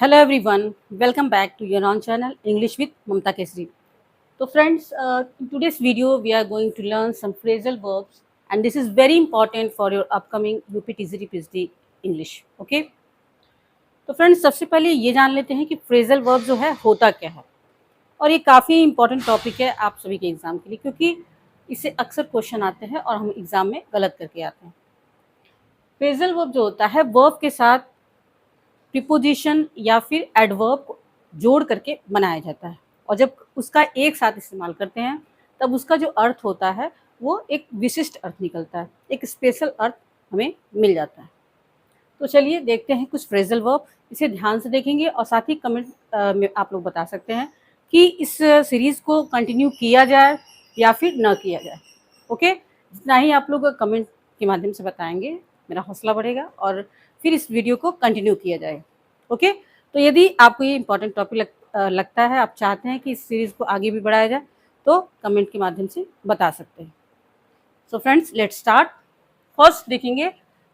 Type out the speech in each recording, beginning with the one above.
Hello everyone, welcome back to your own channel English with Mamta Kesri. So friends, in today's video we are going to learn some phrasal verbs and this is very important for your upcoming UPTCT PhD English. Okay? तो friends सबसे पहले ये जान लेते हैं कि phrasal verb जो है होता क्या है और ये काफ़ी इंपॉर्टेंट टॉपिक है आप सभी के एग्ज़ाम के लिए क्योंकि इससे अक्सर क्वेश्चन आते हैं और हम एग्ज़ाम में गलत करके आते हैं। फ्रेजल वर्ब जो होता है वर्ब के साथ प्रीपोजिशन या फिर एडवर्ब को जोड़ करके बनाया जाता है और जब उसका एक साथ इस्तेमाल करते हैं तब उसका जो अर्थ होता है वो एक विशिष्ट अर्थ निकलता है, एक स्पेशल अर्थ हमें मिल जाता है। तो चलिए देखते हैं कुछ फ्रेजल वर्ब, इसे ध्यान से देखेंगे और साथ ही कमेंट में आप लोग बता सकते हैं कि इस सीरीज़ को कंटिन्यू किया जाए या फिर न किया जाए। ओके, जितना ही आप लोग कमेंट के माध्यम से बताएंगे मेरा हौसला बढ़ेगा और फिर इस वीडियो को कंटिन्यू किया जाए। ओके, तो यदि आपको ये इंपॉर्टेंट टॉपिक लगता है, आप चाहते हैं कि इस सीरीज़ को आगे भी बढ़ाया जाए तो कमेंट के माध्यम से बता सकते हैं। So friends let's start. First देखेंगे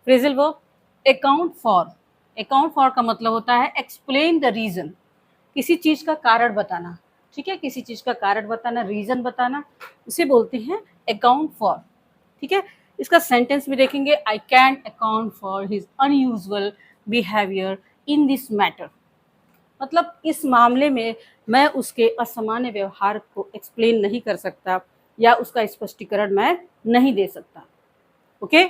phrasal verb account for. Account for का मतलब होता है एक्सप्लेन द रीज़न, किसी चीज़ का कारण बताना। ठीक है, किसी चीज़ का कारण बताना, रीज़न बताना, उसे बोलते हैं अकाउंट फॉर। ठीक है, इसका सेंटेंस भी देखेंगे I can account for his unusual behaviour in this matter. मतलब इस मामले में मैं उसके असामान्य व्यवहार को एक्सप्लेन नहीं कर सकता या उसका स्पष्टीकरण मैं नहीं दे सकता। ओके,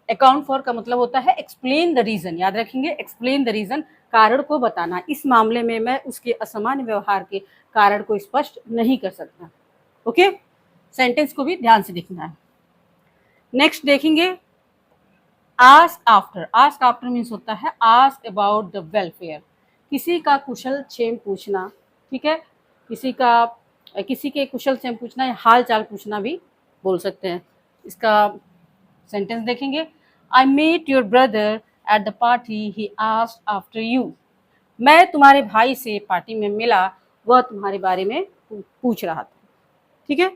अकाउंट फॉर का मतलब होता है एक्सप्लेन द रीज़न। याद रखेंगे, एक्सप्लेन द रीज़न, कारण को बताना। इस मामले में मैं उसके असामान्य व्यवहार के कारण को स्पष्ट नहीं कर सकता। ओके, सेंटेंस को भी ध्यान से देखना है। नेक्स्ट देखेंगे ask after. Ask after means होता है आस्क अबाउट द वेलफेयर, किसी का कुशल क्षेम पूछना। ठीक है, किसी के कुशल क्षेम पूछना या हाल चाल पूछना भी बोल सकते हैं। इसका सेंटेंस देखेंगे I met your brother at the party he asked after you. मैं तुम्हारे भाई से पार्टी में मिला, वह तुम्हारे बारे में पूछ रहा था। ठीक है,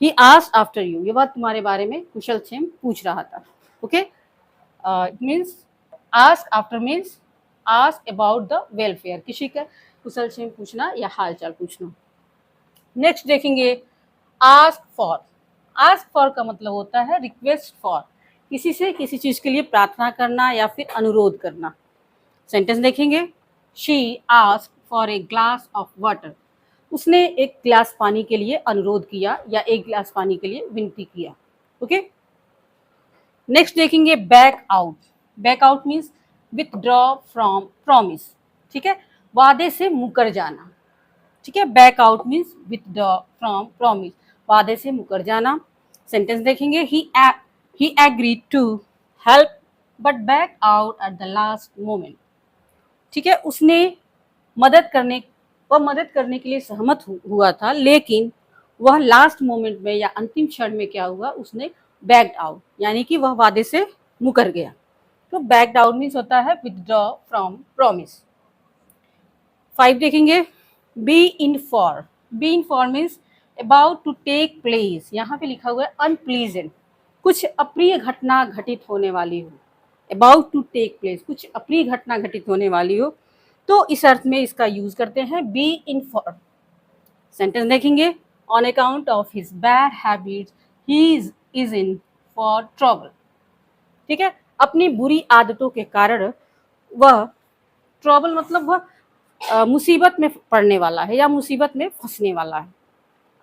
ही आस्क्ड आफ्टर यू, ये वह तुम्हारे बारे में कुशल क्षेम पूछ रहा था। Okay, it means ask after means ask about the welfare, किसी का कुशल क्षेम पूछना या हाल चाल पूछना। नेक्स्ट देखेंगे आस्क फॉर। आस्क फॉर का मतलब होता है रिक्वेस्ट फॉर, किसी से किसी चीज़ के लिए प्रार्थना करना या फिर अनुरोध करना। सेंटेंस देखेंगे she asked for a glass of water, उसने एक गिलास पानी के लिए अनुरोध किया या एक गिलास पानी के लिए विनती किया। ओके, नेक्स्ट देखेंगे back out. Back out means withdraw from promise. ठीक है, वादे से मुकर जाना। ठीक है, back out means withdraw from promise, वादे से मुकर जाना। सेंटेंस देखेंगे he agreed to help but back out at the last moment. ठीक है, वह मदद करने के लिए सहमत हुआ था, लेकिन वह लास्ट मोमेंट में या अंतिम क्षण में क्या हुआ, उसने बैक्ड आउट, यानी कि वह वादे से मुकर गया। तो बैक्ड आउट मीन्स होता है विथड्रॉ फ्रॉम प्रॉमिस। 5 देखेंगे be in for. Be in for means about to take place, यहाँ पे लिखा हुआ है अनप्लीजेंट, कुछ अप्रिय घटना घटित होने वाली हो। अबाउट टू टेक प्लेस, कुछ अप्रिय घटना घटित होने वाली हो, तो इस अर्थ में इसका यूज करते हैं बी इन फॉर। सेंटेंस देखेंगे on account of his bad habits he is in for trouble. ठीक है, अपनी बुरी आदतों के कारण वह, ट्रबल मतलब वह मुसीबत में पड़ने वाला है या मुसीबत में फंसने वाला है।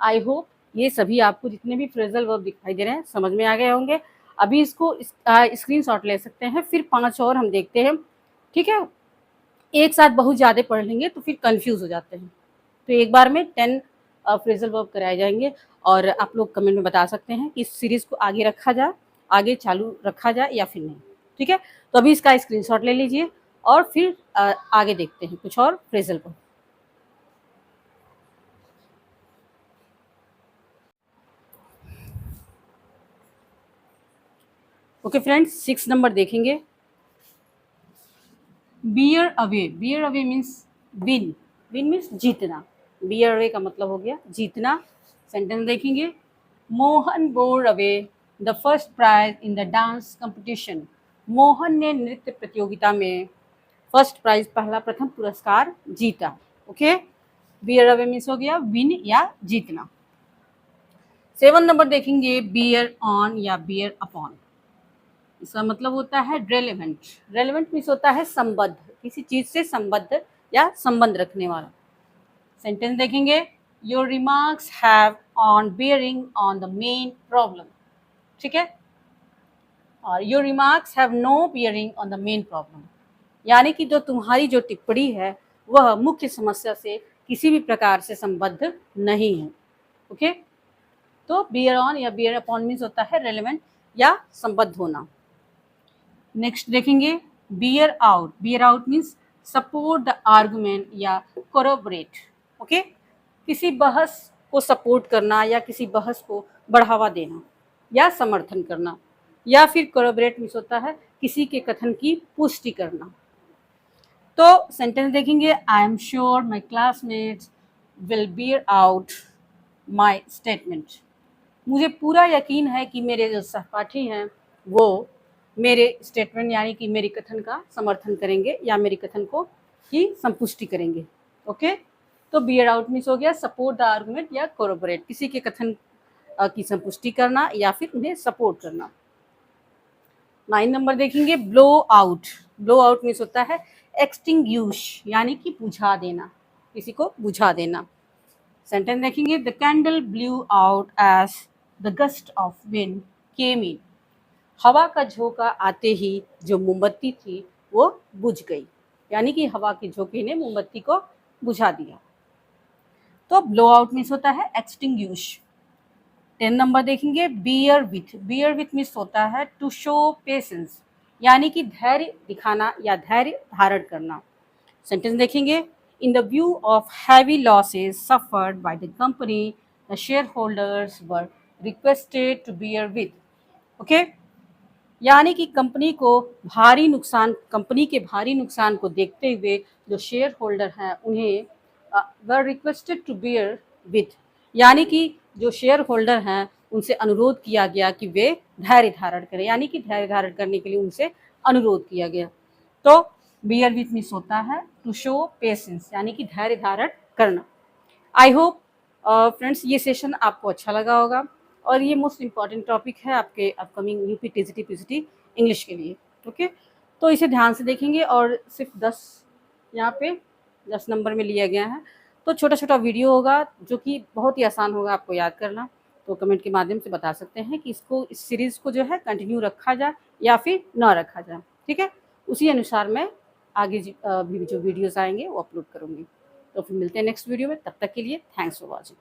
आई होप ये सभी आपको जितने भी फ्रेजल वर्ब दिखाई दे रहे हैं समझ में आ गए होंगे। अभी इसको स्क्रीनशॉट ले सकते हैं, फिर 5 और हम देखते हैं। ठीक है, एक साथ बहुत ज़्यादा पढ़ लेंगे तो फिर कंफ्यूज हो जाते हैं। तो एक बार में 10 फ्रेजल वर्ब कराए जाएंगे और आप लोग कमेंट में बता सकते हैं कि इस सीरीज़ को आगे रखा जाए, आगे चालू रखा जाए या फिर नहीं। ठीक है, तो अभी इसका स्क्रीनशॉट ले लीजिए और फिर आगे देखते हैं कुछ और phrasal verb. Okay friends, 6 number देखेंगे bear away. Bear away means win. Win means जीतना। बियर अवे का मतलब हो गया जीतना। सेंटेंस देखेंगे Mohan bore away the first prize in the dance competition. Mohan ने नृत्य प्रतियोगिता में फर्स्ट प्राइज, पहला प्रथम पुरस्कार जीता। ओके, बियर अवे मीन्स हो गया विन या जीतना। 7 नंबर देखेंगे बियर ऑन या बियर अपॉन। इसका मतलब होता है रेलेवेंट। रेलेवेंट मीन्स होता है संबद्ध, किसी चीज से संबद्ध या संबंध रखने वाला। सेंटेंस देखेंगे, your remarks have on bearing on the main problem. ठीक है, और your remarks have no bearing on the main problem, यानी कि जो तुम्हारी जो टिप्पणी है वह मुख्य समस्या से किसी भी प्रकार से संबद्ध नहीं है। ओके, तो बियर ऑन या बियर अपॉन मीन्स होता है रेलेवेंट या संबद्ध होना। नेक्स्ट देखेंगे beer out. Beer out means support the argument या कोरोबरेट। ओके, किसी बहस को सपोर्ट करना या किसी बहस को बढ़ावा देना या समर्थन करना, या फिर कोरोबरेट मीन्स होता है किसी के कथन की पुष्टि करना। तो सेंटेंस देखेंगे, I am sure my classmates will beer out my statement. मुझे पूरा यकीन है कि मेरे जो सहपाठी हैं वो मेरे स्टेटमेंट यानी कि मेरे कथन का समर्थन करेंगे या मेरे कथन को की संपुष्टि करेंगे। ओके, तो बियर आउट मीन्स हो गया सपोर्ट द आर्गुमेंट या कोरोबरेट, किसी के कथन की संपुष्टि करना या फिर उन्हें सपोर्ट करना। 9 नंबर देखेंगे blow out. Blow out means होता है एक्सटिंग्विश, यानी कि बुझा देना, किसी को बुझा देना। सेंटेंस देखेंगे, the candle blew out as the gust of wind came in. हवा का झोंका आते ही जो मोमबत्ती थी वो बुझ गई, यानी कि हवा के झोंके ने मोमबत्ती को बुझा दिया। तो ब्लो आउट मीन्स होता है एक्सटिंग्विश। 10 नंबर देखेंगे beer with. Beer with means होता है टू शो पेशेंस, यानी कि धैर्य दिखाना या धैर्य धारण करना। सेंटेंस देखेंगे, in the view of heavy losses suffered by the company the shareholders were requested to bear with. Okay, यानी कि कंपनी के भारी नुकसान को देखते हुए जो शेयर होल्डर हैं उन्हें वर रिक्वेस्टेड टू बियर विथ, यानी कि जो शेयर होल्डर हैं उनसे अनुरोध किया गया कि वे धैर्य धारण करें, यानी कि धैर्य धारण करने के लिए उनसे अनुरोध किया गया। तो बियर विथ मीन्स होता है टू शो पेशेंस, यानी कि धैर्य धारण करना। आई होप फ्रेंड्स ये सेशन आपको अच्छा लगा होगा, और ये मोस्ट इम्पॉर्टेंट टॉपिक है आपके upcoming UP TGT PGT English के लिए। ओके, तो इसे ध्यान से देखेंगे, और सिर्फ 10 यहाँ पे 10 नंबर में लिया गया है। तो छोटा छोटा वीडियो होगा जो कि बहुत ही आसान होगा आपको याद करना। तो कमेंट के माध्यम से बता सकते हैं कि इस सीरीज़ को जो है कंटिन्यू रखा जाए या फिर ना रखा जाए। ठीक है, उसी अनुसार मैं आगे भी जो वीडियोज़ आएंगे वो अपलोड करूँगी। तो फिर मिलते हैं नेक्स्ट वीडियो में, तब तक के लिए थैंक्स फॉर वॉचिंग।